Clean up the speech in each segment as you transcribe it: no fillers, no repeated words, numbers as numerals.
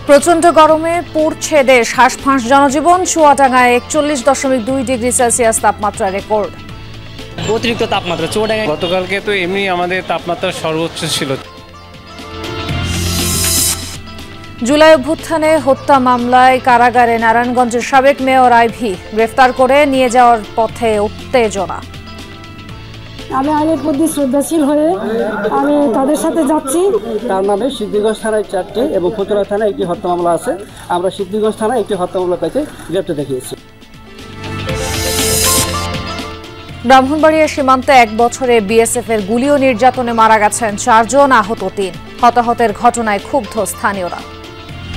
প্রচন্ড গরমে পুড়ছে দেশ, হাঁসফাঁস জনজীবন। চুয়াডাঙ্গায় 41.2 ডিগ্রি সেলসিয়াস তাপমাত্রা রেকর্ড। অতিরিক্ত তাপমাত্রা চুয়াডাঙ্গায় গতকালকে তো এমনি আমাদের তাপমাত্রা সর্বোচ্চ ছিল। জুলাই অভ্যুত্থানে হত্যা মামলায় কারাগারে নারায়ণগঞ্জের সাবেক মেয়র আইভি গ্রেফতার করে নিয়ে যাওয়ার পথে উত্তেজনা। আমি আইনের প্রতি শ্রদ্ধাশীল হয়ে আমি তাদের সাথে যাচ্ছি। তার নামে সিদ্ধিগঞ্জ থানায় 4টি এবং ফতুল্লা থানায় একটি হত্যা মামলা আছে। আমরা সিদ্ধিগঞ্জ থানায় একটি হত্যা মামলা তাকে গ্রেপ্তার দেখিয়েছি। ব্রাহ্মণবাড়িয়া সীমান্তে 1 বছরে বিএসএফ এর গুলি ও নির্যাতনে মারা গেছেন 4 জন, আহত 3। হতাহতের ঘটনায় ক্ষুব্ধ স্থানীয়রা।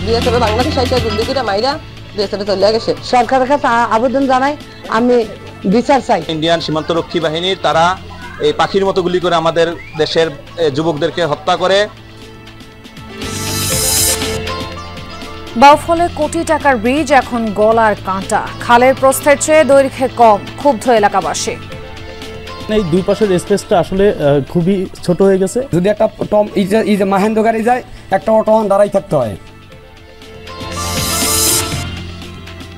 বিএসএফ বাংলাদেশ আইসা গুলিটা মাইরা বিএসএফ চলে গেছে। সরকারের কাছে আবেদন জানাই, আমি বিচার চাই। ইন্ডিয়ান সীমান্তরক্ষী বাহিনীর তারা এই পাখির মতো গুলি করে আমাদের দেশের যুবকদেরকে হত্যা করে। বাউফলে কোটি টাকার ব্রিজ এখন গলার কাঁটা। খালের প্রস্থের চেয়ে দৈর্ঘ্যে কম, ক্ষুব্ধ এলাকাবাসী। এই দুই পাশের স্পেসটা আসলে খুবই ছোট হয়ে গেছে। যদি একটা মাহেন্দ্র গাড়ি যায়, একটা অটো দাঁড়াই থাকতে হয়।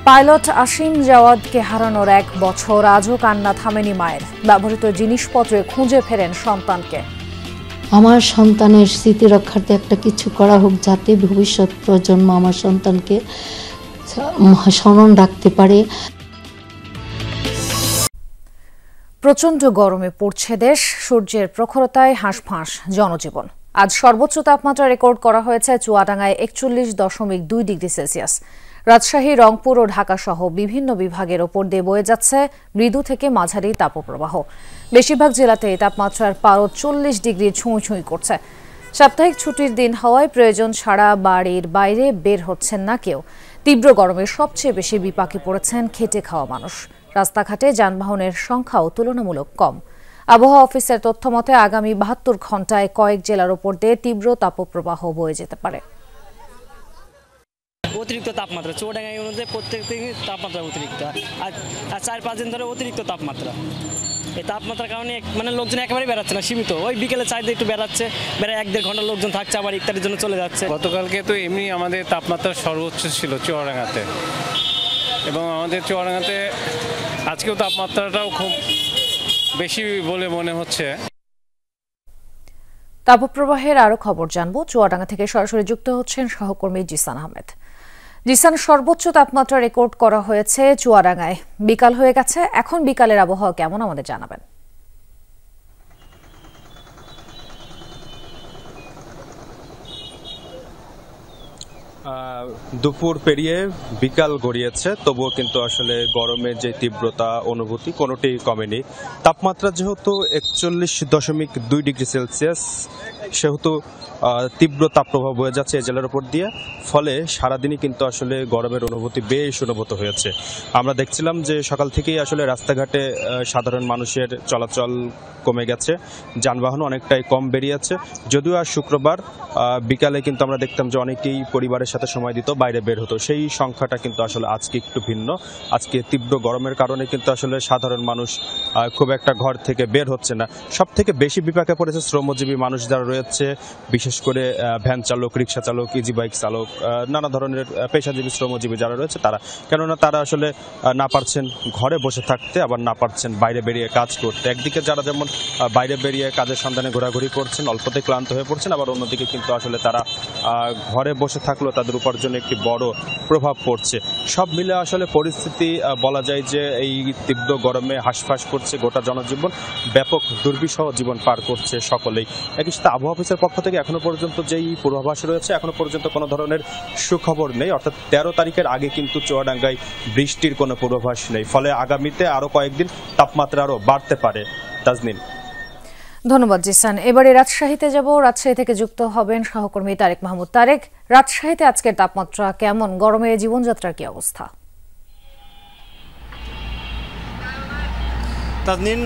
পাইলট আসিম জাওয়াদকে হারানোর 1 বছর, আজও কান্না থামেনি মায়ের। ব্যবহৃত জিনিসপত্রে খুঁজে ফেরেন সন্তানকে। আমার সন্তানের স্মৃতি রক্ষার্থে একটা কিছু করা হোক, যাতে ভবিষ্যৎ প্রজন্ম আমার সন্তানকে স্মরণ রাখতে পারে। প্রচন্ড গরমে পড়ছে দেশ, সূর্যের প্রখরতায় হাঁসফাঁস জনজীবন। আজ সর্বোচ্চ তাপমাত্রা রেকর্ড করা হয়েছে চুয়াডাঙ্গায় 41.2 ডিগ্রি সেলসিয়াস। রাজশাহী, রংপুর ও ঢাকা সহ বিভিন্ন বিভাগের ওপর দিয়ে বয়ে যাচ্ছে মৃদু থেকে মাঝারি তাপপ্রবাহ। বেশিরভাগ জেলাতেই তাপমাত্রার পারদ 40 ডিগ্রি ছুঁই করছে। সাপ্তাহিক ছুটির দিন হওয়ায় প্রয়োজন ছাড়া বাড়ির বাইরে বের হচ্ছেন না কেউ। তীব্র গরমে সবচেয়ে বেশি বিপাকে পড়েছেন খেটে খাওয়া মানুষ। রাস্তাঘাটে যানবাহনের সংখ্যাও তুলনামূলক কম। আবহাওয়া অফিসের তথ্য মতে আগামী 72 ঘণ্টায় কয়েক জেলার ওপর দিয়ে তীব্র তাপপ্রবাহ বয়ে যেতে পারে। অতিরিক্ত তাপমাত্রা চুয়াডাঙ্গায় অনুযায়ী প্রত্যেক দিনই তাপমাত্রা অতিরিক্ত, আর 4-5 দিন ধরে অতিরিক্ত তাপমাত্রা। এই তাপমাত্রার কারণে লোকজন একেবারেই বেড়াচ্ছে না, সীমিত। ওই বিকেলে চাইতে একটু বেড়াচ্ছে, 1-1.5 ঘন্টা লোকজন থাকছে, আবার ইফতারের জন্য চলে যাচ্ছে। গতকালকে তো এমনি আমাদের তাপমাত্রা সর্বোচ্চ ছিল চুয়াডাঙ্গাতে, এবং আমাদের চুয়াডাঙ্গাতে আজকেও তাপমাত্রাটাও খুব বেশি বলে মনে হচ্ছে। তাপপ্রবাহের আরো খবর জানবো। চুয়াডাঙ্গা থেকে সরাসরি যুক্ত হচ্ছেন সহকর্মী জিসান আহমেদ। জিসান, সর্বোচ্চ তাপমাত্রা রেকর্ড করা হয়েছে চুয়াডাঙ্গায়। বিকাল হয়ে গেছে, এখন বিকালের আবহাওয়া কেমন আমাদের জানাবেন। দুপুর পেরিয়ে বিকাল গড়িয়েছে, তবুও কিন্তু আসলে গরমের যে তীব্রতা অনুভূতি কোনোটি কমেনি। তাপমাত্রা যেহেতু 41.2 ডিগ্রি সেলসিয়াস, সেহেতু তীব্র তাপপ্রবাহ বয়ে যাচ্ছে এই জেলার উপর দিয়ে। ফলে সারাদিনই কিন্তু আসলে গরমের অনুভূতি বেশ অনুভূত হয়েছে। আমরা দেখছিলাম যে সকাল থেকেই আসলে রাস্তাঘাটে সাধারণ মানুষের চলাচল কমে গেছে, যানবাহন অনেকটাই কম বেরিয়েছে। যদিও আর শুক্রবার বিকালে কিন্তু আমরা দেখতাম যে অনেকেই পরিবারের সাথে সময় দিত, বাইরে বের হতো। সেই সংখ্যাটা কিন্তু আসলে আজকে একটু ভিন্ন। আজকে তীব্র গরমের কারণে কিন্তু আসলে সাধারণ মানুষ খুব একটা ঘর থেকে বের হচ্ছে না। সব থেকে বেশি বিপাকে পড়েছে শ্রমজীবী মানুষ যারা রয়েছে, বিশেষ করে ভ্যান চালক, রিক্সা চালক, ইজি বাইক চালক, নানা ধরনের পেশাজীবী শ্রমজীবী যারা রয়েছে তারা। কেননা তারা আসলে না পারছেন ঘরে বসে থাকতে, আবার না পারছেন বাইরে বেরিয়ে কাজ করতে। একদিকে যারা যেমন বাইরে বেরিয়ে কাজের সন্ধানে ঘোরাঘুরি করছেন, অল্পতে ক্লান্ত হয়ে পড়ছেন, আবার অন্যদিকে কিন্তু আসলে তারা ঘরে বসে থাকলেও তাদের উপার্জনে একটি বড় প্রভাব পড়ছে। সব মিলে আসলে পরিস্থিতি বলা যায় যে এই তীব্র গরমে হাঁসফাঁস করছে গোটা জনজীবন, ব্যাপক দুর্বিষহ জীবন পার করছে সকলেই। একই সাথে আবহাওয়া অফিসের পক্ষ থেকে এখনো পর্যন্ত যেই পূর্বাভাস রয়েছে, এখনো পর্যন্ত কোনো ধরনের সুখবর নেই। অর্থাৎ 13 তারিখের আগে কিন্তু চুয়াডাঙ্গায় বৃষ্টির কোনো পূর্বাভাস নেই। ফলে আগামীতে আরো কয়েকদিন তাপমাত্রা আরো বাড়তে পারে। তাজনীন, ধন্যবাদ জিসান। এবারে রাজশাহীতে যাব। রাজশাহী থেকে যুক্ত হবেন সহকর্মী তারেক মাহমুদ। তারেক, রাজশাহীতে আজকের তাপমাত্রা কেমন? গরমে জীবনযাত্রার কি অবস্থা? তাজনীন,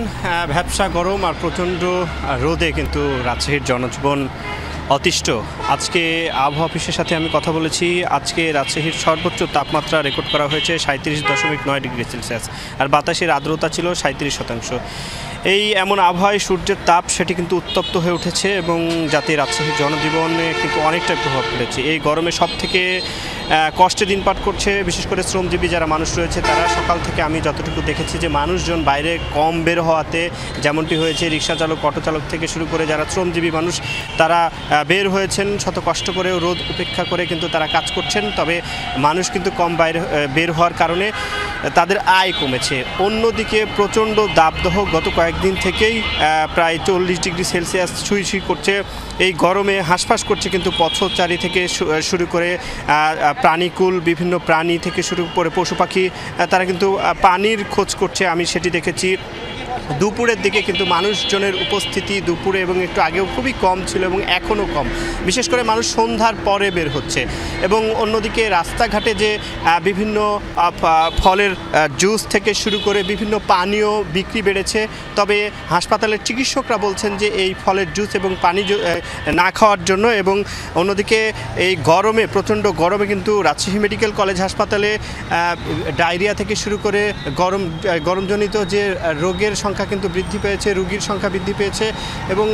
ভ্যাপসা গরম আর প্রচণ্ড রোদে কিন্তু রাজশাহীর জনজীবন অতিষ্ঠ। আজকে আবহাওয়া অফিসের সাথে আমি কথা বলেছি। আজকে রাজশাহীর সর্বোচ্চ তাপমাত্রা রেকর্ড করা হয়েছে 37.9 ডিগ্রি সেলসিয়াস, আর বাতাসের আর্দ্রতা ছিল 37%। এই এমন আবহাওয়ায় সূর্যের তাপ সেটি কিন্তু উত্তপ্ত হয়ে উঠেছে এবং যাতে রাজশাহীর জনজীবনে কিন্তু অনেকটাই প্রভাব পড়েছে। এই গরমে সব থেকে কষ্টে দিন পার করছে বিশেষ করে শ্রমজীবী যারা মানুষ রয়েছে তারা। সকাল থেকে আমি যতটুকু দেখেছি যে মানুষজন বাইরে কম বের হওয়াতে যেমনটি হয়েছে, রিক্সা চালক, অটো চালক থেকে শুরু করে যারা শ্রমজীবী মানুষ তারা বের হয়েছেন শত কষ্ট করেও, রোদ উপেক্ষা করে কিন্তু তারা কাজ করছেন। তবে মানুষ কিন্তু কম বের হওয়ার কারণে তাদের আয় কমেছে। অন্যদিকে প্রচণ্ড দাবদাহ গত কয়েকদিন থেকেই প্রায় 40 ডিগ্রি সেলসিয়াস ছুঁই করছে। এই গরমে হাঁসফাঁস করছে কিন্তু পথচারী থেকে শুরু করে প্রাণীকুল, বিভিন্ন প্রাণী থেকে শুরু করে পশু পাখি, তারা কিন্তু পানির খোঁজ করছে। আমি সেটি দেখেছি। দুপুরের দিকে কিন্তু মানুষজনের উপস্থিতি দুপুরে এবং একটু আগেও খুবই কম ছিল এবং এখনও কম। বিশেষ করে মানুষ সন্ধ্যার পরে বের হচ্ছে। এবং অন্যদিকে রাস্তাঘাটে যে বিভিন্ন ফলের জুস থেকে শুরু করে বিভিন্ন পানীয় বিক্রি বেড়েছে। তবে হাসপাতালের চিকিৎসকরা বলছেন যে এই ফলের জুস এবং পানি না খাওয়ার জন্য। এবং অন্যদিকে এই গরমে, প্রচণ্ড গরমে কিন্তু রাজশাহী মেডিকেল কলেজ হাসপাতালে ডায়রিয়া থেকে শুরু করে গরমজনিত যে রোগের সংখ্যা কিন্তু বৃদ্ধি পেয়েছে, রোগীর সংখ্যা বৃদ্ধি পেয়েছে। এবং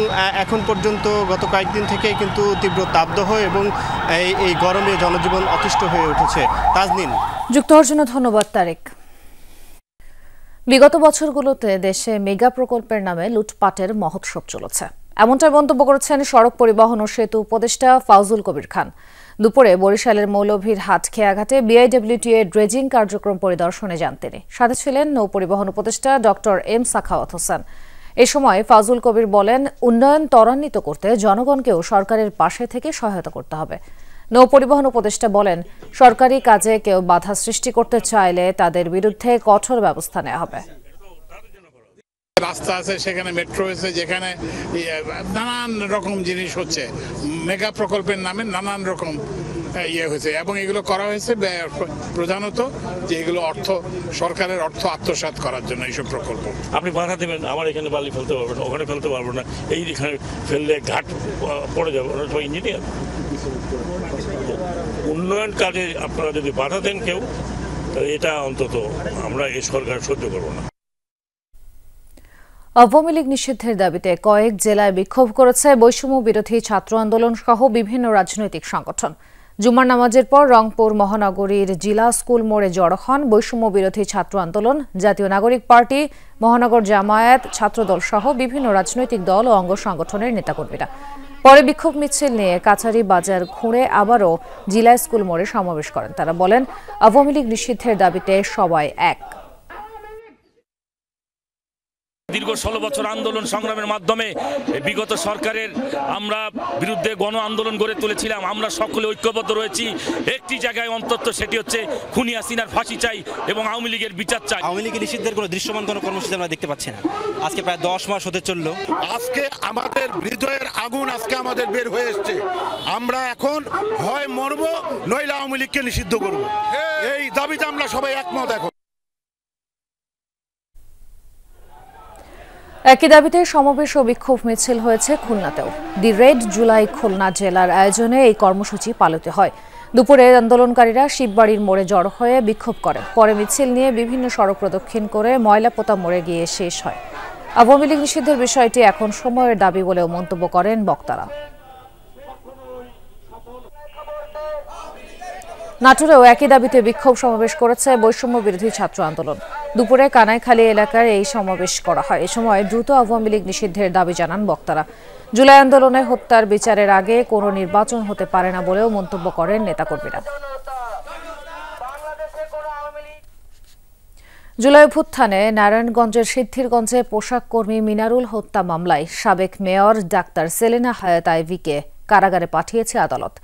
এখন পর্যন্ত গত কয়েকদিন থেকে কিন্তু তীব্র তাপদাহ এবং এই গরমে জনজীবন অতিষ্ঠ হয়ে উঠেছে। তাজনীন, যুক্ত হওয়ার জন্য ধন্যবাদ তারেক। বিগত বছরগুলোতে দেশে মেগা প্রকল্পের নামে লুটপাটের মহোৎসব চলেছে, এমনটাই মন্তব্য করেছেন সড়ক পরিবহন ও সেতু উপদেষ্টা ফাউজুল কবির খান। দুপুরে বরিশালের মৌলভীর হাট খেয়াঘাটে বিআইডব্লিউটিএ ড্রেজিং কার্যক্রম পরিদর্শনে যান তিনি। সাথে ছিলেন নৌ পরিবহন উপদেষ্টা ডক্টর এম সাখাওয়াত হোসেন। এ সময় ফাউজুল কবির বলেন, উন্নয়ন ত্বরান্বিত করতে জনগণকেও সরকারের পাশে থেকে সহায়তা করতে হবে। নৌ পরিবহন উপদেষ্টা বলেন, সরকারি কাজে কেউ বাধা সৃষ্টি করতে চাইলে তাদের বিরুদ্ধে কঠোর ব্যবস্থা নেওয়া হবে। রাস্তা আছে, সেখানে মেট্রো হয়েছে, যেখানে নানান রকম জিনিস হচ্ছে, মেগা প্রকল্পের নামে নানান রকম হয়েছে। এবং এগুলো করা হয়েছে প্রধানত যে এগুলো সরকারের অর্থ আত্মসাৎ করার জন্য এইসব প্রকল্প। আপনি বাধা দেবেন, আমার এখানে বালি ফেলতে পারবেন না, ওখানে ফেলতে পারবো না, এইখানে ফেললে ঘাট পড়ে যাবে। ইঞ্জিনিয়ার উন্নয়ন কাজে আপনারা যদি বাধা দেন কেউ, তাহলে এটা অন্তত আমরা এই সরকার সহ্য করবো না। আওয়ামী লীগ নিষিদ্ধের দাবিতে কয়েক জেলায় বিক্ষোভ করেছে বৈষম্য বিরোধী ছাত্র আন্দোলন সহ বিভিন্ন রাজনৈতিক সংগঠন। জুমার নামাজের পর রংপুর মহানগরীর জিলা স্কুল মোড়ে জড়ো হন বৈষম্য বিরোধী ছাত্র আন্দোলন, জাতীয় নাগরিক পার্টি, মহানগর জামায়াত, ছাত্রদল সহ বিভিন্ন রাজনৈতিক দল ও অঙ্গ সংগঠনের নেতাকর্মীরা। পরে বিক্ষোভ মিছিল নিয়ে কাছারি বাজার ঘুরে আবারও জিলা স্কুল মোড়ে সমাবেশ করেন। তারা বলেন, আওয়ামী লীগ নিষিদ্ধের দাবিতে সবাই এক। দীর্ঘ 16 বছর আন্দোলন সংগ্রামের মাধ্যমে বিগত সরকারের আমরা বিরুদ্ধে গণ আন্দোলন গড়ে তুলেছিলাম। আমরা সকলে ঐক্যবদ্ধ রয়েছি একটি জায়গায় অন্তত, সেটি হচ্ছে খুনি হাসিনার ফাঁসি চাই এবং আওয়ামী লীগের বিচার চাই। আওয়ামী লীগের নিষিদ্ধের কোনো দৃশ্যমান কোনো কর্মসূচি আমরা দেখতে পাচ্ছি না। আজকে প্রায় 10 মাস হতে চললো। আজকে আমাদের হৃদয়ের আগুন আজকে আমাদের বের হয়ে এসছে। আমরা এখন হয় মরব নইলে আওয়ামী লীগকে নিষিদ্ধ করব। এই দাবিতে আমরা সবাই একমত। এখন একই দাবিতে সমাবেশ ও বিক্ষোভ মিছিল হয়েছে খুলনাতেও। দি রেড জুলাই খুলনা জেলার আয়োজনে এই কর্মসূচি পালিত হয়। দুপুরে আন্দোলনকারীরা শিববাড়ির মোড়ে জড়ো হয়ে বিক্ষোভ করে। পরে মিছিল নিয়ে বিভিন্ন সড়ক প্রদক্ষিণ করে ময়লাপোতা মোড়ে গিয়ে শেষ হয়। আওয়ামী লীগ নিষিদ্ধের বিষয়টি এখন সময়ের দাবি বলেও মন্তব্য করেন বক্তারা। নাটোরেও একই দাবিতে বিক্ষোভ সমাবেশ করেছে বৈষম্য বিরোধী ছাত্র আন্দোলন। দুপুরে কানাইখালী এলাকায় এই সমাবেশ করা হয়। এ সময় দ্রুত আওয়ামী লীগ নিষিদ্ধের দাবি জানান বক্তারা। জুলাই আন্দোলনে হত্যার বিচারের আগে কোনো নির্বাচন হতে পারে না বলেও মন্তব্য করেন নেতাকর্মীরা। জুলাই অভ্যুত্থানে নারায়ণগঞ্জের সিদ্ধিরগঞ্জে পোশাক কর্মী মিনারুল হত্যা মামলায় সাবেক মেয়র ডাক্তার সেলিনা হায়াত আইভিকে কারাগারে পাঠিয়েছে আদালত।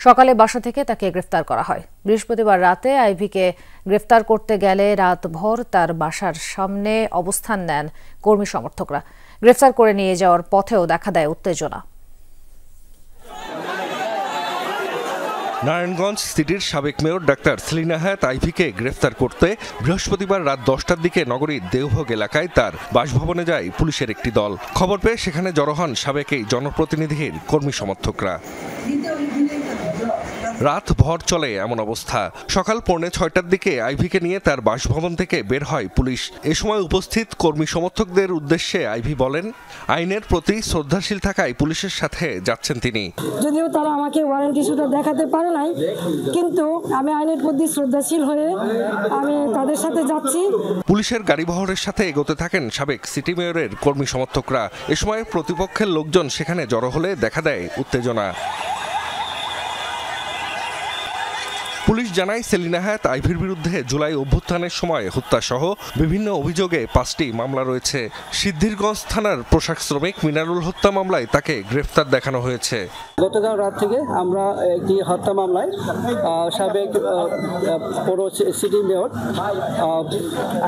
সকালে বাসা থেকে তাকে গ্রেফতার করা হয়। বৃহস্পতিবার রাতে আইভিকে গ্রেফতার করতে গেলে রাতভর তার বাসার সামনে অবস্থান নেন কর্মী সমর্থকরা। গ্রেফতার করে নিয়ে যাওয়ার পথেও দেখা দেয় উত্তেজনা। নারায়ণগঞ্জ সিটির সাবেক মেয়র ডাক্তার সেলিনা হায়াত আইভিকে গ্রেফতার করতে বৃহস্পতিবার রাত 10টার দিকে নগরীর দেওভোগ এলাকায় তার বাসভবনে যায় পুলিশের একটি দল। খবর পেয়ে সেখানে জড়ো হন সাবেক এই জনপ্রতিনিধির কর্মী সমর্থকরা। রাত ভর চলে এমন অবস্থা। সকাল 6:45টার দিকে আইভিকে নিয়ে তার বাসভবন থেকে বের হয় পুলিশ। এ সময় উপস্থিত কর্মী সমর্থকদের উদ্দেশ্যে আইভি বলেন, আইনের প্রতি শ্রদ্ধাশীল থাকায় পুলিশের সাথে যাচ্ছেন তিনি। যদিও তারা আমাকে ওয়ারেন্ট ইস্যুটা দেখাতে পারে নাই, কিন্তু আমি আইনের প্রতি শ্রদ্ধাশীল হয়ে আমি তাদের সাথে যাচ্ছি। পুলিশের গাড়িবহরের সাথে এগোতে থাকেন সাবেক সিটি মেয়রের কর্মী সমর্থকরা। এ সময় প্রতিপক্ষের লোকজন সেখানে জড়ো হলে দেখা দেয় উত্তেজনা। পুলিশ জানায়, সেলিনা হায়াৎ আইভির বিরুদ্ধে জুলাই অভ্যুত্থানের সময় হত্যাসহ বিভিন্ন অভিযোগে 5টি মামলা রয়েছে। সিদ্ধিরগঞ্জ থানার পোশাক শ্রমিক মিনারুল হত্যা মামলায় তাকে গ্রেফতার দেখানো হয়েছে। গতকাল রাত থেকে আমরা একটি হত্যা মামলায় সাবেক পৌর সিটি মেয়র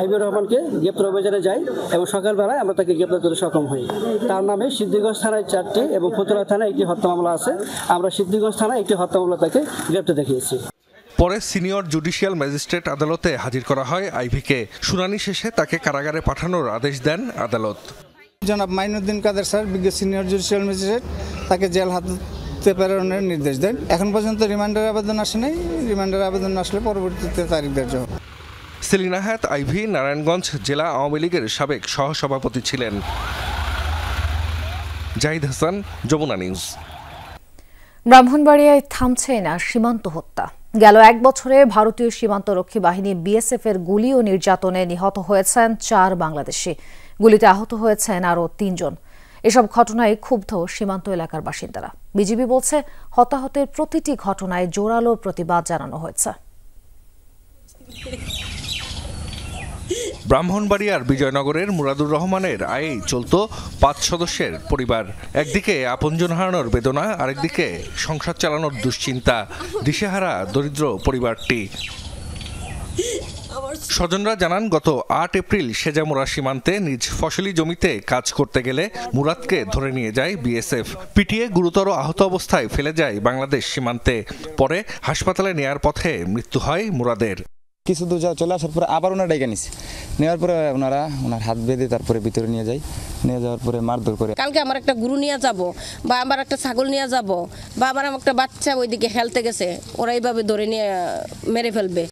আইবুর রহমানকে গ্রেপ্তার অভিযানে যাই এবং সকালবেলায় আমরা তাকে গ্রেপ্তার করতে সক্ষম হই। তার নামে সিদ্ধিরগঞ্জ থানায় 4টি এবং ফতুল্লা থানায় একটি হত্যা মামলা আছে। আমরা সিদ্ধিরগঞ্জ থানায় একটি হত্যা মামলা তাকে গ্রেপ্তার দেখিয়েছি। পরে সিনিয়র জুডিশিয়াল ম্যাজিস্ট্রেট আদালতে হাজির করা হয় আইভিকে। শুনানি শেষে তাকে কারাগারে পাঠানোর আদেশ দেন আদালত। জনাব মাইনুদ্দিন কাদের স্যার, বিজ্ঞ সিনিয়র জুডিশিয়াল ম্যাজিস্ট্রেট, তাকে জেল হাজতে প্রেরণের নির্দেশ দেন। এখন পর্যন্ত রিমান্ডের আবেদন আসে নাই। রিমান্ডের আবেদন আসলে পরবর্তীতে তারিখ ধার্য হবে। সেলিনা হায়াৎ আইভি নারায়ণগঞ্জ জেলা আওয়ামী লীগের সাবেক সহসভাপতি ছিলেন। জাহিদ হাসান, যমুনা নিউজ। ব্রাহ্মণবাড়িয়ায় থামছে না সীমান্ত হত্যা। গেল 1 বছরে ভারতীয় সীমান্তরক্ষী বাহিনী বিএসএফ এর গুলি ও নির্যাতনে নিহত হয়েছেন 4 বাংলাদেশি। গুলিতে আহত হয়েছেন আরও 3 জন। এসব ঘটনায় ক্ষুব্ধ সীমান্ত এলাকার বাসিন্দারা। বিজিবি বলছে, হতাহতের প্রতিটি ঘটনায় জোরালো প্রতিবাদ জানানো হয়েছে। ব্রাহ্মণবাড়িয়ার বিজয়নগরের মুরাদুর রহমানের আয়েই চলত 5 সদস্যের পরিবার। একদিকে আপনজন হারানোর বেদনা, আরেকদিকে সংসার চালানোর দুশ্চিন্তা। দিশেহারা দরিদ্র পরিবারটি। স্বজনরা জানান, গত 8 এপ্রিল সেজামুরা সীমান্তে নিজ ফসলি জমিতে কাজ করতে গেলে মুরাদকে ধরে নিয়ে যায় বিএসএফ। পিটিয়ে গুরুতর আহত অবস্থায় ফেলে যায় বাংলাদেশ সীমান্তে। পরে হাসপাতালে নেয়ার পথে মৃত্যু হয় মুরাদের। কিছু দূর চলে আসার পরে আবার ওনারা ডেকে নিছে। নেওয়ার পরে ওনার হাত বেঁধে তারপরে ভিতরে নিয়ে যায়। নিয়ে যাওয়ার পরে মারধর করে। কালকে আমার একটা গরু নিয়ে যাব, বা আমার একটা ছাগল নিয়ে যাব, বা আমার একটা বাচ্চা ওইদিকে খেলতে গেছে, ওরা এইভাবে ধরে নিয়ে মেরে ফেলবে।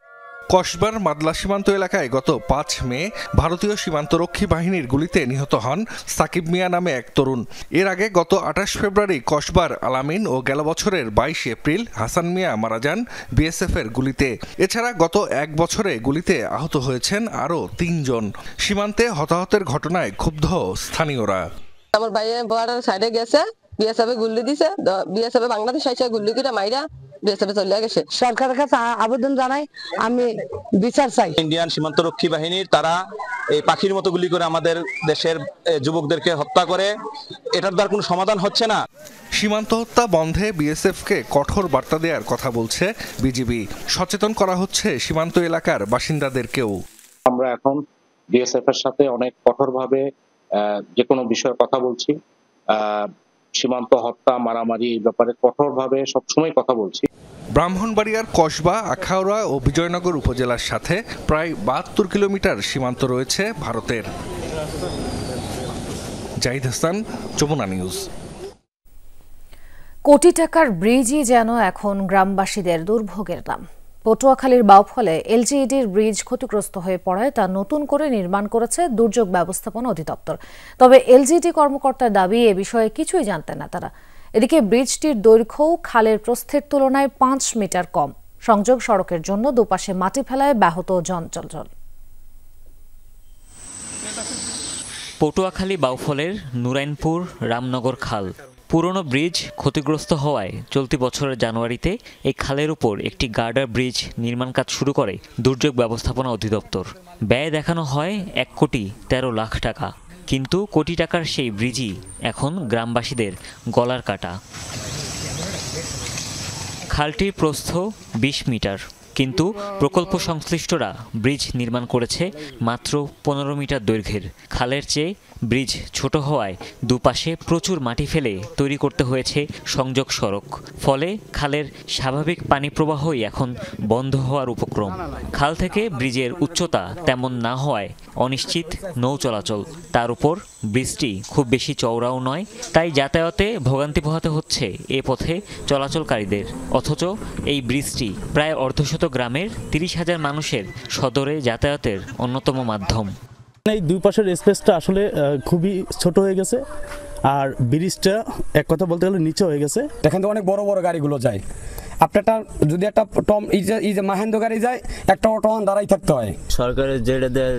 কসবার মাদলা সীমান্ত এলাকায় গত 5 মে ভারতীয় সীমান্তরক্ষী বাহিনীর গুলিতে নিহত হন সাকিব মিয়া নামে এক তরুণ। এর আগে গত 28 ফেব্রুয়ারি কসবার আলামিন ও গেল বছরের 22 এপ্রিল হাসান মিয়া মারা যান বিএসএফ এর গুলিতে। এছাড়া গত 1 বছরে গুলিতে আহত হয়েছেন আরও 3 জন। সীমান্তে হতাহতের ঘটনায় ক্ষুব্ধ স্থানীয়রা। আমার ভাই বর্ডার সাইডে গেছে, বিএসএফ গুলি দিছে, বিএসএফ বাংলাদেশ আইসা গুলি করে মাইরা সরকারের কাছে আবেদন জানাই, আমি বিচার চাই। ইন্ডিয়ান সীমান্তরক্ষী বাহিনীর তারা এই পাখির মতো গুলি করে আমাদের দেশের যুবকদেরকে হত্যা করে। এটার দ্বারা কোনো সমাধান হচ্ছে না। সীমান্ত হত্যা বন্ধে বিএসএফকে কঠোর বার্তা দেওয়ার কথা বলছে বিজিবি। সচেতন করা হচ্ছে সীমান্ত এলাকার বাসিন্দাদেরকেও। আমরা এখন বিএসএফ এর সাথে অনেক কঠোরভাবে যে কোনো বিষয়ে কথা বলছি। সীমান্ত হত্যা, মারামারি এই ব্যাপারে কঠোরভাবে সবসময় কথা বলছি। ব্রাহ্মণবাড়িয়ার কসবা, আখাউড়া ও বিজয়নগর উপজেলার সাথে প্রায় 72 কিলোমিটার সীমান্ত রয়েছে ভারতের। জাহিদ হাসান, যমুনা নিউজ। কোটি টাকার ব্রিজই যেন এখন গ্রামবাসীদের দুর্ভোগের নাম। পটুয়াখালীর বাউফলে এলজিইডির ব্রিজ ক্ষতিগ্রস্ত হয়ে পড়ায় তা নতুন করে নির্মাণ করেছে দুর্যোগ ব্যবস্থাপনা অধিদপ্তর। তবে এলজিইডি কর্মকর্তার দাবি, এ বিষয়ে কিছুই জানতেন না তারা। এদিকে ব্রিজটির দৈর্ঘ্যও খালের প্রস্থের তুলনায় 5 মিটার কম। সংযোগ সড়কের জন্য দুপাশে মাটি ফেলায় ব্যাহত চলাচল। পটুয়াখালী বাউফলের নুরাইনপুর রামনগর খাল। পুরনো ব্রিজ ক্ষতিগ্রস্ত হওয়ায় চলতি বছরের জানুয়ারিতে এই খালের উপর একটি গার্ডার ব্রিজ নির্মাণ কাজ শুরু করে দুর্যোগ ব্যবস্থাপনা অধিদপ্তর। ব্যয় দেখানো হয় 1,13,00,000 টাকা, কিন্তু কোটি টাকার সেই ব্রিজই এখন গ্রামবাসীদের গলার কাটা। খালটির প্রস্থ 20 মিটার, কিন্তু প্রকল্প সংশ্লিষ্টরা ব্রিজ নির্মাণ করেছে মাত্র 15 মিটার দৈর্ঘ্যের। খালের চেয়ে ব্রিজ ছোট হওয়ায় দুপাশে প্রচুর মাটি ফেলে তৈরি করতে হয়েছে সংযোগ সড়ক। ফলে খালের স্বাভাবিক পানি প্রবাহই এখন বন্ধ হওয়ার উপক্রম। খাল থেকে ব্রিজের উচ্চতা তেমন না হওয়ায় অনিশ্চিত নৌ চলাচল। তার উপর ব্রিজটি খুব বেশি চওড়াও নয়, তাই যাতায়াতে ভোগান্তি পোহাতে হচ্ছে এ পথে চলাচলকারীদের। অথচ এই ব্রিজটি প্রায় অর্ধশত গ্রামের 30,000 মানুষের সদরে যাতায়াতের অন্যতম মাধ্যম। এই দুই পাশের স্পেসটা আসলে খুবই ছোট হয়ে গেছে, আর ব্রিজটা এক কথা বলতে গেলে নিচে হয়ে গেছে। এখান থেকে অনেক বড় বড় গাড়িগুলো যায়। আপনারটা যদি একটা টম এই যে মাহেন্দ্র গাড়ি যায়, একটা অটো দাঁড়াই থাকতে হয়। সরকারের যেটা দেয়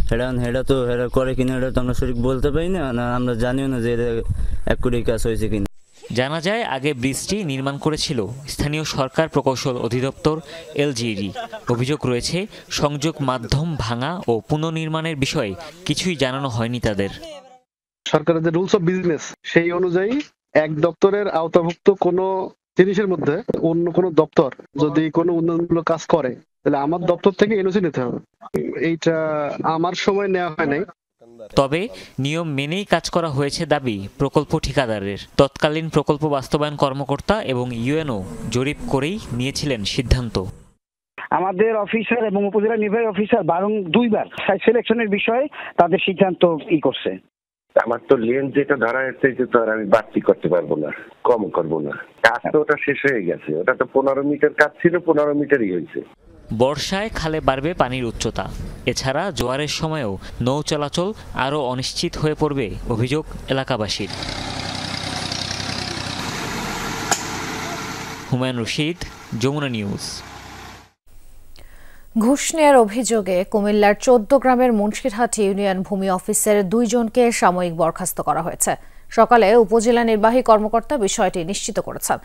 সেটা তো করে কিনা এটা তো আমরা সঠিক বলতে পারি না, আমরা জানিও না যে এটা এক কোটি কাজ হয়েছে কিনা। জানা যায় আগে ব্রিজটি নির্মাণ করেছিল স্থানীয় সরকার প্রকৌশল অধিদপ্তর LGED। অভিযোগ রয়েছে সংযোগ মাধ্যম ভাঙা ও পুনর্নির্মাণের বিষয়ে কিছুই জানানো হয়নি তাদের। সরকারের যে রুলস অফ বিজনেস সেই অনুযায়ী এক দপ্তরের আওতাভুক্ত কোনো জিনিসের মধ্যে অন্য কোনো দপ্তর যদি কোনো উন্নয়নমূলক কাজ করে তাহলে আমার দপ্তর থেকে এনওসি নিতে হবে। এইটা আমার সময় নেওয়া হয় নাই। তবে নিয়ম মেনেই কাজ করা হয়েছে দাবি প্রকল্প ঠিকাদারের। তৎকালীন প্রকল্প বাস্তবায়ন কর্মকর্তা এবং ইউএনও জরিপ করেই নিয়েছিলেন সিদ্ধান্ত। আমাদের অফিসার এবং উপজেলা নির্বাহী অফিসার দুইবার সিলেকশনের বিষয়ে তাদের সিদ্ধান্ত করছে। আমার তো লেন যেটা ধরা হয়েছে তো আর আমি বাড়তি করতে পারবো না, কম করবো না। কাজ তো ওটা শেষ হয়ে গেছে, ওটা তো 15 মিটার কাজ ছিল, 15 মিটারই হয়েছে। বর্ষায় খালে বাড়বে পানির উচ্চতা। এছাড়া জোয়ারের সময়ও নৌ চলাচল আরও অনিশ্চিত হয়ে পড়বে অভিযোগ এলাকাবাসীর। হুমায়ুন রশিদ, যমুনা নিউজ। ঘুষ নেয়ার অভিযোগে কুমিল্লার 14 গ্রামের মুন্সিরহাট ইউনিয়ন ভূমি অফিসের 2 জনকে সাময়িক বরখাস্ত করা হয়েছে। সকালে উপজেলা নির্বাহী কর্মকর্তা বিষয়টি নিশ্চিত করেছেন।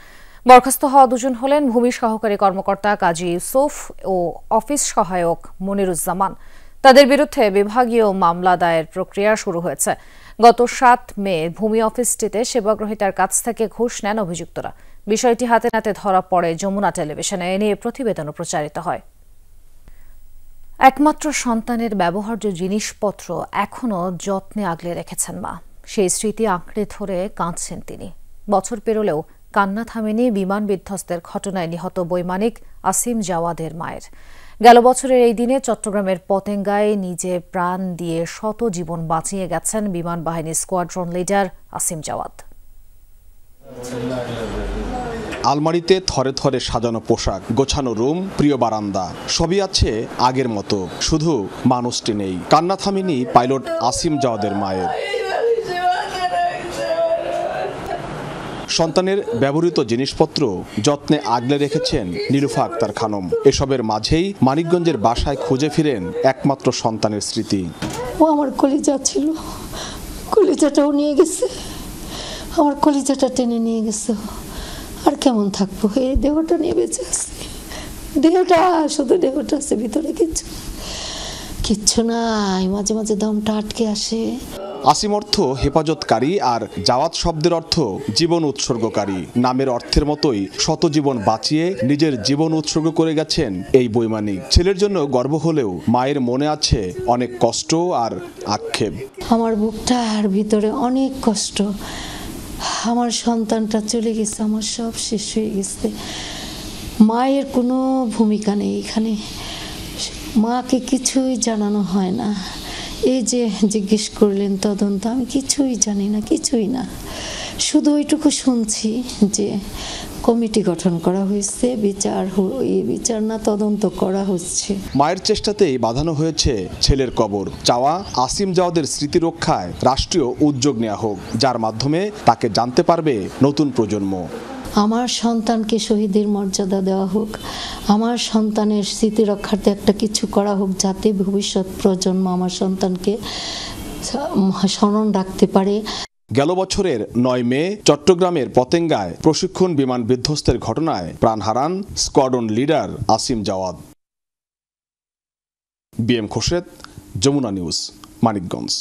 বরখাস্ত হওয়া 2 জন হলেন ভূমি সহকারী কর্মকর্তা কাজী ইউসুফ ও অফিস সহায়ক মনিরুজ্জামান। তাদের বিরুদ্ধে বিভাগীয় মামলা দায়ের প্রক্রিয়া শুরু হয়েছে। গত 7 মে ভূমি অফিসটিতে সেবাগ্রহীতার কাছ থেকে ঘুষ নেন অভিযুক্তরা। বিষয়টি হাতে নাতে ধরা পড়ে যমুনা টেলিভিশনে। এ নিয়ে প্রতিবেদনও প্রচারিত হয়। একমাত্র সন্তানের ব্যবহার্য জিনিসপত্র এখনও যত্নে আগলে রেখেছেন মা। সেই স্মৃতি আঁকড়ে ধরে কাঁদছেন তিনি। বছর পেরোলেও কান্না থামেনি বিমান বিধ্বস্তের ঘটনায় নিহত বৈমানিক আসিম জাওয়াদের মায়ের। গেল বছরের এই দিনে চট্টগ্রামের পতেঙ্গায় নিজে প্রাণ দিয়ে শত জীবন বাঁচিয়ে গেছেন বিমান বাহিনীর স্কোয়াড্রন লিডার আসিম জাওয়াদ। আলমারিতে থরে থরে সাজানো পোশাক, গোছানো রুম, প্রিয় বারান্দা, সবই আছে আগের মতো, শুধু মানুষটি নেই। কান্না থামেনি পাইলট আসিম জাওয়াদের মায়ের। সন্তানের ব্যবহৃত জিনিসপত্র যত্নে আগলে রেখেছেন নীলুফা আক্তার খানম। এসবের মাঝেই মানিকগঞ্জের বাসায় খুঁজে ফিরেন একমাত্র সন্তানের স্মৃতি। ও আমার কলিজা ছিল, কলিজাটাও নিয়ে গেছে, আমার কলিজাটা টেনে নিয়ে গেছে। আর কেমন থাকবো, এই দেহটা নিয়ে বেঁচে আছে, দেহটা শুধু দেহটা আছে, ভিতরে কিচ্ছু নাই। মাঝে মাঝে দমটা আটকে আসে। আসিম অর্থ হেফাজতকারী আর জাওয়াত শব্দের অর্থ জীবন উৎসর্গকারী। নামের অর্থের মতোই শত জীবন বাঁচিয়ে নিজের জীবন উৎসর্গ করে গেছেন এই বৈমানিক। ছেলের জন্য গর্ব হলেও মায়ের মনে আছে অনেক কষ্ট আর আক্ষেপ। আমার বুকটার ভিতরে অনেক কষ্ট। আমার সন্তানটা চলে গেছে, আমার সব শেষ হয়ে গেছে। মায়ের কোনো ভূমিকা নেই এখানে, মাকে কিছুই জানানো হয় না। এই যে জিজ্ঞেস করলেন তদন্ত, আমি কিছুই জানি না, কিছুই না। শুধু ওইটুকু শুনছি যে কমিটি গঠন করা হয়েছে, বিচার না তদন্ত করা হচ্ছে। মায়ের চেষ্টাতেই বাঁধানো হয়েছে ছেলের কবর। চাওয়া আসিম জাওয়াদের স্মৃতি রক্ষায় রাষ্ট্রীয় উদ্যোগ নেওয়া হোক, যার মাধ্যমে তাকে জানতে পারবে নতুন প্রজন্ম। আমার সন্তানকে শহীদের মর্যাদা দেওয়া হোক, আমার সন্তানের স্মৃতি রক্ষার্থে একটা কিছু করা হোক, যাতে ভবিষ্যৎ প্রজন্ম আমার সন্তানকে স্মরণ রাখতে পারে। গেল বছরের 9 মে চট্টগ্রামের পতেঙ্গায় প্রশিক্ষণ বিমান বিধ্বস্তের ঘটনায় প্রাণ হারান squadron leader Asim Jawad. BM Khorshed, Jamuna news, Manikganj.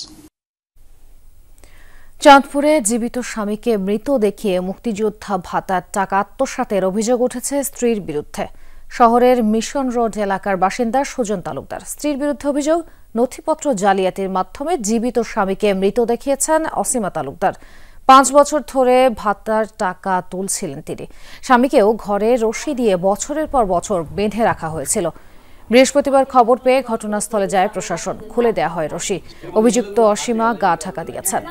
চাঁদপুরে জীবিত স্বামীকে মৃত দেখিয়ে মুক্তিযোদ্ধা ভাতার টাকা আত্মসাতের অভিযোগ উঠেছে স্ত্রীর বিরুদ্ধে। শহরের মিশন রোড এলাকার বাসিন্দা সুজন তালুকদার। স্ত্রীর বিরুদ্ধে অভিযোগ, নথিপত্র জালিয়াতির মাধ্যমে জীবিত স্বামীকে মৃত দেখিয়েছেন অসীমা তালুকদার। 5 বছর ধরে ভাতার টাকা তুলছিলেন তিনি। স্বামীকেও ঘরে রশি দিয়ে বছরের পর বছর বেঁধে রাখা হয়েছিল। বৃহস্পতিবার খবর পেয়ে ঘটনাস্থলে যায় প্রশাসন, খুলে দেয়া হয় রশি। অভিযুক্ত অসীমা গা ঢাকা দিয়েছেন।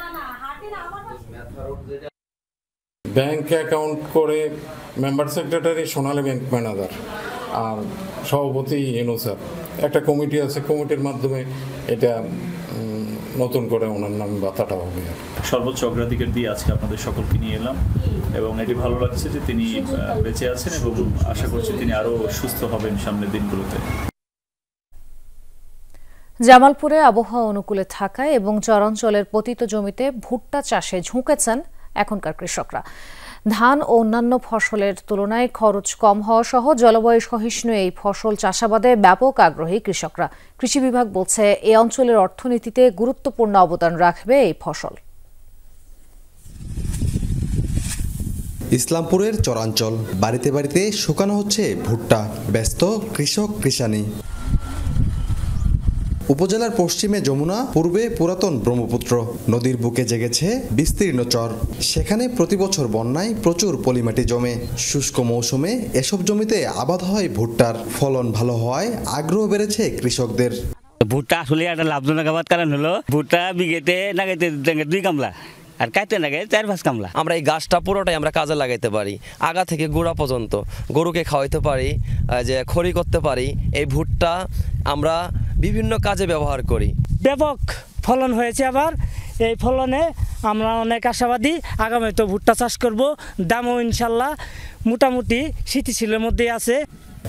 ব্যাংক অ্যাকাউন্ট করে মেম্বার সেক্রেটারি সোনালী ব্যাংক ম্যানেজার আর সভাপতি ইনুসার, একটা কমিটি আছে, কমিটির মাধ্যমে এটা নতুন করে ওনার নাম বাতাটা হবে। সর্বোচ্চ অগ্রাধিকার দিয়ে আজকে আপনাদের সকলকে নিয়ে এলাম এবং এটি ভালো লাগছে যে তিনি বেঁচে আছেন এবং আশা করছি তিনি আরও সুস্থ হবেন সামনের দিনগুলোতে। জামালপুরে আবহাওয়া অনুকূলে থাকায় এবং চরাঞ্চলের পতিত জমিতে ভুট্টা চাষে ঝুঁকেছেন এখনকার কৃষকরা। ধান ও অন্যান্য ফসলের তুলনায় খরচ কম হওয়া সহ জলবায়ু সহিষ্ণু এই ফসল চাষাবাদে ব্যাপক আগ্রহী কৃষকরা। কৃষি বিভাগ বলছে এই অঞ্চলের অর্থনীতিতে গুরুত্বপূর্ণ অবদান রাখবে এই ফসল। ইসলামপুরের চরাঞ্চল, বাড়িতে বাড়িতে শুকানো হচ্ছে ভুট্টা, ব্যস্ত কৃষক কৃষানি। উপজেলার পশ্চিমে যমুনা, পূর্বে পুরাতন ব্রহ্মপুত্র, নদীর বুকে জেগেছে বিস্তীর্ণ চর। সেখানে প্রতিবছর বন্যায় প্রচুর পলিমাটি জমে। শুষ্ক মৌসুমে এসব জমিতে আবাদ হয় ভুট্টার। ফলন ভালো হওয়ায় আগ্রহ বেড়েছে কৃষকদের। ভুট্টা আসলে একটা লাভজনক আবাদ কারণ হলো ভুট্টা বিঘেতে লাগাইতে 2 কামলা আর কাইতে লাগে 4-5 কামলা। আমরা এই গাছটা পুরোটাই আমরা কাজে লাগাইতে পারি, আগা থেকে গোড়া পর্যন্ত গরুকে খাওয়াইতে পারি, যে খড়ি করতে পারি। এই ভুট্টা আমরা বিভিন্ন কাজে ব্যবহার করি। ব্যাপক ফলন হয়েছে, আবার এই ফলনে আমরা অনেক আশাবাদী। আগামী তো ভুট্টা চাষ করব, দামও ইনশাল্লাহ মোটামুটি স্থিতিশীলের মধ্যে আছে।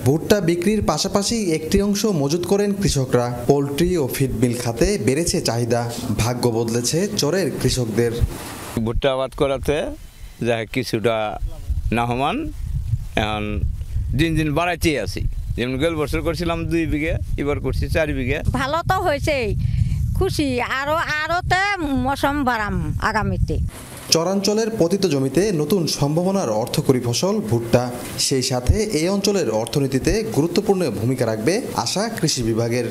ভুট্টা বিক্রির পাশাপাশি একটি অংশ মজুত করেন কৃষকরা। পোলট্রি ও ফিড মিল খাতে বেড়েছে চাহিদা। ভাগ্য বদলেছে চরের কৃষকদের। ভুট্টা আবাদ করাতে যা কিছুটা নাহমান, এখন দিন দিন বাড়াইতেই আছি। যেমন গেল বছর করছিলাম 2 বিঘে, এবার করছি 4 বিঘে। ভালো তো হয়েছে, খুশি। আরোতে মৌসুম বাড়াম আগামীতে। চরাঞ্চলের পতিত জমিতে নতুন সম্ভাবনার অর্থকরী ফসল ভুট্টা। সেই সাথে এই অঞ্চলের অর্থনীতিতে গুরুত্বপূর্ণ ভূমিকা রাখবে আশা কৃষি বিভাগের।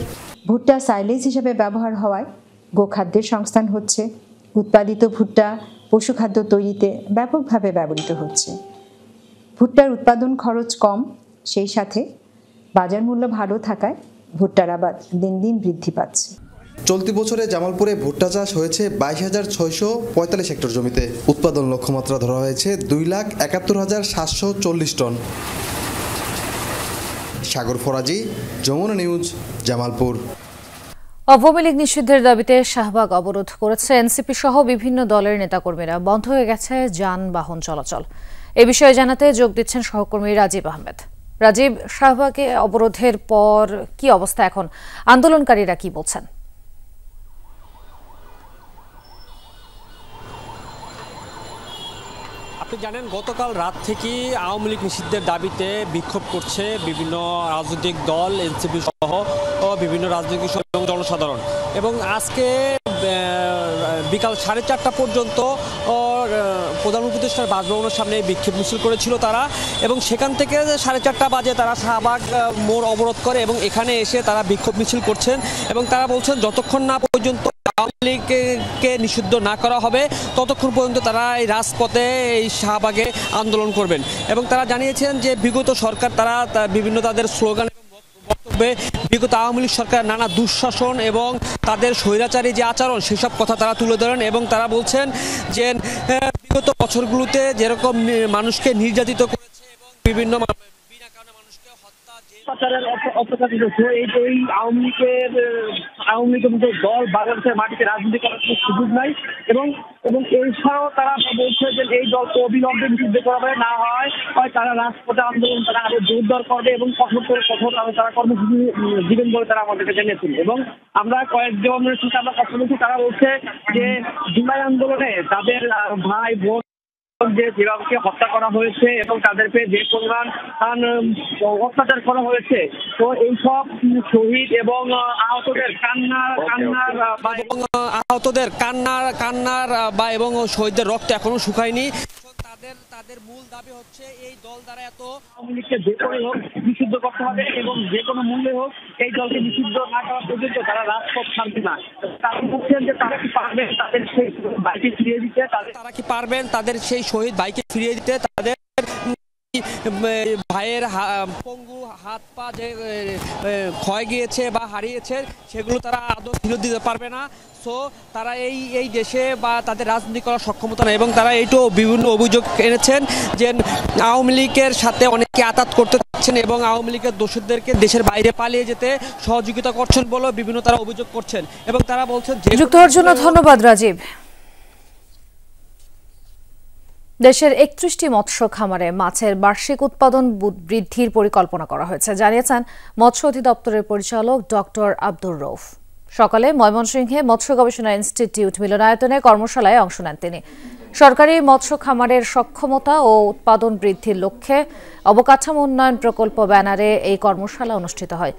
ভুট্টা সাইলেজ হিসেবে ব্যবহার হওয়ায় গোখাদ্যের সংস্থান হচ্ছে। উৎপাদিত ভুট্টা পশুখাদ্য তৈরিতে ব্যাপকভাবে ব্যবহৃত হচ্ছে। ভুট্টার উৎপাদন খরচ কম, সেই সাথে বাজার মূল্য ভালো থাকায় ভুট্টার আবাদ দিন দিন বৃদ্ধি পাচ্ছে। চলতি বছরে জামালপুরে ভুট্টা চাষ হয়েছে 22,645 হেক্টর জমিতে। উৎপাদন লক্ষ্যমাত্রা ধরা হয়েছে 2,71,740 টন। সাগর ফরাজি, যমুনা নিউজ, জামালপুর। আওয়ামী লীগ নিষিদ্ধের দাবিতে শাহবাগ অবরোধ করেছে এনসিপি সহ বিভিন্ন দলের নেতাকর্মীরা। বন্ধ হয়ে গেছে যানবাহন চলাচল। এ বিষয়ে জানাতে যোগ দিচ্ছেন সহকর্মী রাজীব আহমেদ। রাজীব, শাহবাগে অবরোধের পর কি অবস্থা এখন? আন্দোলনকারীরা কি বলছেন? আপনি জানেন, গতকাল রাত থেকে আওয়ামী লীগ নিষিদ্ধের দাবিতে বিক্ষোভ করছে বিভিন্ন রাজনৈতিক দল, এনসিপি সহ বিভিন্ন রাজনৈতিক এবং জনসাধারণ। এবং আজকে বিকাল 4:30 পর্যন্ত প্রধান উপদেষ্টার বাসভবনের সামনে বিক্ষোভ মিছিল করেছিল তারা, এবং সেখান থেকে 4:30 বাজে তারা শাহবাগ মোড় অবরোধ করে এবং এখানে এসে তারা বিক্ষোভ মিছিল করছেন। এবং তারা বলছেন যতক্ষণ না পর্যন্ত আওয়ামী লীগকে নিষিদ্ধ না করা হবে ততক্ষণ পর্যন্ত তারা এই রাজপথে এই শাহবাগে আন্দোলন করবেন। এবং তারা জানিয়েছেন যে বিগত সরকার তারা বিভিন্ন তাদের স্লোগান বক্তব্যে বিগত আওয়ামী লীগ সরকার নানা দুঃশাসন এবং তাদের স্বৈরাচারী যে আচরণ সেসব কথা তারা তুলে ধরেন। এবং তারা বলছেন যে বিগত বছরগুলোতে যেরকম মানুষকে নির্যাতিত করেছে এবং বিভিন্ন এই আওয়ামী লীগের মতো দল বাংলাদেশের মাটিতে রাজনীতি করার কোনো সুযোগ নাই। এবং এছাড়াও তারা বলছে যে এই দলকে অবিলম্বে নিষিদ্ধ করা হবে, না হয় তারা রাজপথে আন্দোলন তারা আরো জোরদার করবে এবং কঠোর তারা কর্মসূচি দিবেন বলে তারা আমাদেরকে জানিয়েছিল। এবং আমরা কয়েকজনের সাথে আমরা কথা বলছি, তারা বলছে যে জুলাই আন্দোলনে তাদের ভাই বোন যেভাবে হত্যা করা হয়েছে এবং তাদেরকে যে পরিমাণ অত্যাচার করা হয়েছে, তো এইসব শহীদ এবং আহতদের কান্নার বা এবং শহীদদের রক্ত এখনো শুকায়নি। তাদের মূল দাবি হচ্ছে এই দল দ্বারা এত আওয়ামী লীগকে যে করে হোক নিষিদ্ধ করতে হবে এবং যে কোনো মূল্যে হোক এই দলকে নিষিদ্ধ না করা পর্যন্ত তারা রাজপথ ছাড়বে না। তারা বলছেন যে তারা কি পারবেন তাদের সেই বাইকে ফিরিয়ে দিতে, তারা কি পারবেন তাদের সেই শহীদ বাইকে ফিরিয়ে দিতে, তাদের ভাইয়ের পঙ্গু হাত পা যে ক্ষয় গিয়েছে বা হারিয়েছে সেগুলো তারা আদৌ ফেরত দিতে পারবে না। সো তারা এই দেশে বা তাদের রাজনীতি করার সক্ষমতা নেই এবং তারা এইটাও বিভিন্ন অভিযোগ এনেছেন যে আওয়ামী লীগের সাথে অনেকে আঘাত করতে চাচ্ছেন এবং আওয়ামী লীগের দোষীদেরকে দেশের বাইরে পালিয়ে যেতে সহযোগিতা করছেন বলে বিভিন্ন তারা অভিযোগ করছেন এবং তারা বলছেন যে যুক্ত হওয়ার জন্য ধন্যবাদ রাজীব। দেশের 31টি মৎস্য খামারে মাছের বার্ষিক উৎপাদন বৃদ্ধির পরিকল্পনা করা হয়েছে জানিয়েছেন মৎস্য অধিদপ্তরের পরিচালক ডক্টর আব্দুর রউফ। সকালে ময়মনসিংহে মৎস্য গবেষণা ইনস্টিটিউট মিলনায়তনে কর্মশালায় অংশ নেন তিনি। সরকারি মৎস্য খামারের সক্ষমতা ও উৎপাদন বৃদ্ধির লক্ষ্যে অবকাঠামো উন্নয়ন প্রকল্প ব্যানারে এই কর্মশালা অনুষ্ঠিত হয়।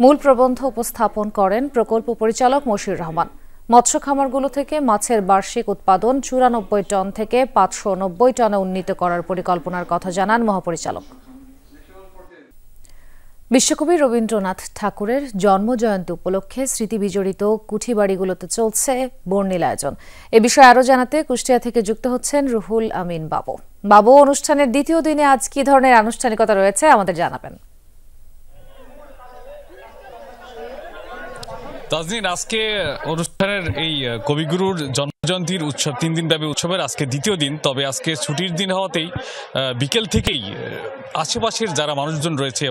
মূল প্রবন্ধ উপস্থাপন করেন প্রকল্প পরিচালক মশিউর রহমান। মৎস্য খামারগুলো থেকে মাছের বার্ষিক উৎপাদন 94 টন থেকে 590 টনে উন্নীত করার পরিকল্পনার কথা জানান মহাপরিচালক। বিশ্বকবি রবীন্দ্রনাথ ঠাকুরের জন্মজয়ন্তী উপলক্ষে স্মৃতিবিজড়িত কুঠিবাড়িগুলোতে চলছে বর্ণিল আয়োজন। এ বিষয়ে আরও জানাতে কুষ্টিয়া থেকে যুক্ত হচ্ছেন রুহুল আমিন বাবু। বাবু, অনুষ্ঠানের দ্বিতীয় দিনে আজ কি ধরনের আনুষ্ঠানিকতা রয়েছে আমাদের জানাবেন। তাজনীন, আজকে অনুষ্ঠানের এই কবিগুরুর জন্মজয়ন্তীর উৎসব 3 দিন ব্যাপী উৎসবের আজকে দ্বিতীয় দিন। তবে আজকে ছুটির দিন হওয়াতেই বিকেল থেকেই আশেপাশের যারা মানুষজন রয়েছে,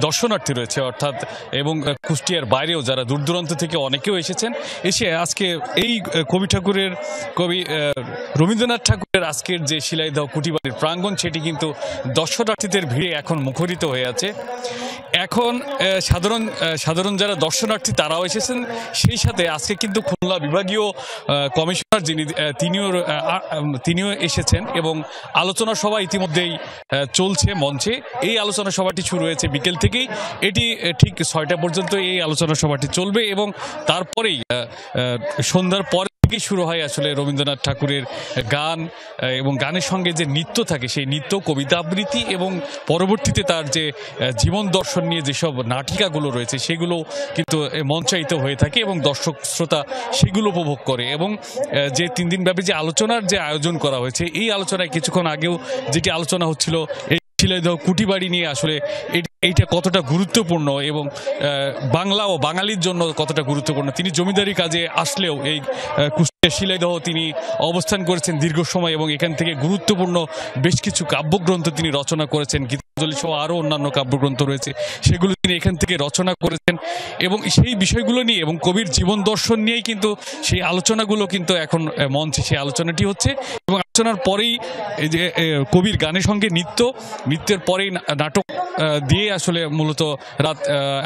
দর্শনার্থী রয়েছে অর্থাৎ এবং কুষ্টিয়ার বাইরেও যারা দূর দূরান্ত থেকে অনেকেও এসেছেন, এসে আজকে এই কবি রবীন্দ্রনাথ ঠাকুরের আজকের যে শিলাইদহ কুঠিবাড়ির প্রাঙ্গণ সেটি কিন্তু দর্শনার্থীদের ভিড়ে এখন মুখরিত হয়ে আছে। এখন সাধারণ যারা দর্শনার্থী তারাও এসেছেন, সেই সাথে আজকে কিন্তু খুলনা বিভাগীয় কমিশনার যিনি তিনিও এসেছেন এবং আলোচনা সভা ইতিমধ্যেই চলছে মঞ্চে। এই আলোচনা সভাটি শুরু হয়েছে বিকেল থেকেই, এটি ঠিক 6টা পর্যন্ত এই আলোচনা সভাটি চলবে এবং তারপরেই সন্ধ্যার পরে থেকেই শুরু হয় আসলে রবীন্দ্রনাথ ঠাকুরের গান এবং গানের সঙ্গে যে নৃত্য থাকে সেই নৃত্য, কবিতা আবৃত্তি এবং পরবর্তীতে তার যে জীবন দর্শন নিয়ে যেসব নাটিকাগুলো রয়েছে সেগুলো কিন্তু মঞ্চায়িত হয়ে থাকে এবং দর্শক শ্রোতা সেগুলো উপভোগ করে। এবং যে 3 দিন ব্যাপী যে আলোচনার যে আয়োজন করা হয়েছে, এই আলোচনায় কিছুক্ষণ আগেও যেটি আলোচনা হচ্ছিল এই শিলাইদহ কুঠিবাড়ি নিয়ে, আসলে এইটা কতটা গুরুত্বপূর্ণ এবং বাংলা ও বাঙালির জন্য কতটা গুরুত্বপূর্ণ। তিনি জমিদারি কাজে আসলেও এই কুষ্টিয়া শিলাইদহ তিনি অবস্থান করেছেন দীর্ঘ সময় এবং এখান থেকে গুরুত্বপূর্ণ বেশ কিছু কাব্যগ্রন্থ তিনি রচনা করেছেন, গীতাঞ্জলি সহ আরও অন্যান্য কাব্যগ্রন্থ রয়েছে, সেগুলো তিনি এখান থেকে রচনা করেছেন এবং সেই বিষয়গুলো নিয়ে এবং কবির জীবন দর্শন নিয়েই কিন্তু সেই আলোচনাগুলো কিন্তু এখন মঞ্চে সেই আলোচনাটি হচ্ছে। এবং আলোচনার পরেই এই যে কবির গানের সঙ্গে নৃত্যের পরেই নাটক দিয়ে আসলে মূলত রাত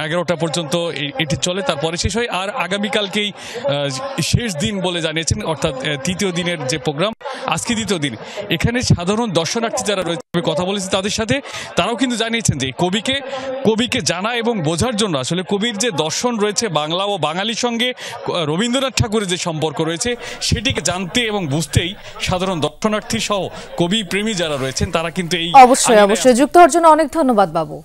11টা পর্যন্ত এটি চলে, তারপরে শেষ হয়। আর আগামীকালকেই শেষ দিন বলে জানিয়েছেন, অর্থাৎ তৃতীয় দিনের যে প্রোগ্রাম, আজকে দ্বিতীয় দিন। এখানে সাধারণ দর্শনার্থী যারা রয়েছে, কথা বলেছি তাদের সাথে, তারাও কিন্তু জানিয়েছেন যে কবিকে জানা এবং বোঝার জন্য আসলে কবির যে দর্শন রয়েছে বাংলা ও বাঙালির সঙ্গে রবীন্দ্রনাথ ঠাকুরের যে সম্পর্ক রয়েছে সেটিকে জানতে এবং বুঝতেই সাধারণ দর্শনার্থী সহ কবি প্রেমী যারা রয়েছেন তারা কিন্তু এই অবশ্যই যুক্ত হওয়ার জন্য অনেক ধন্যবাদ বাবু।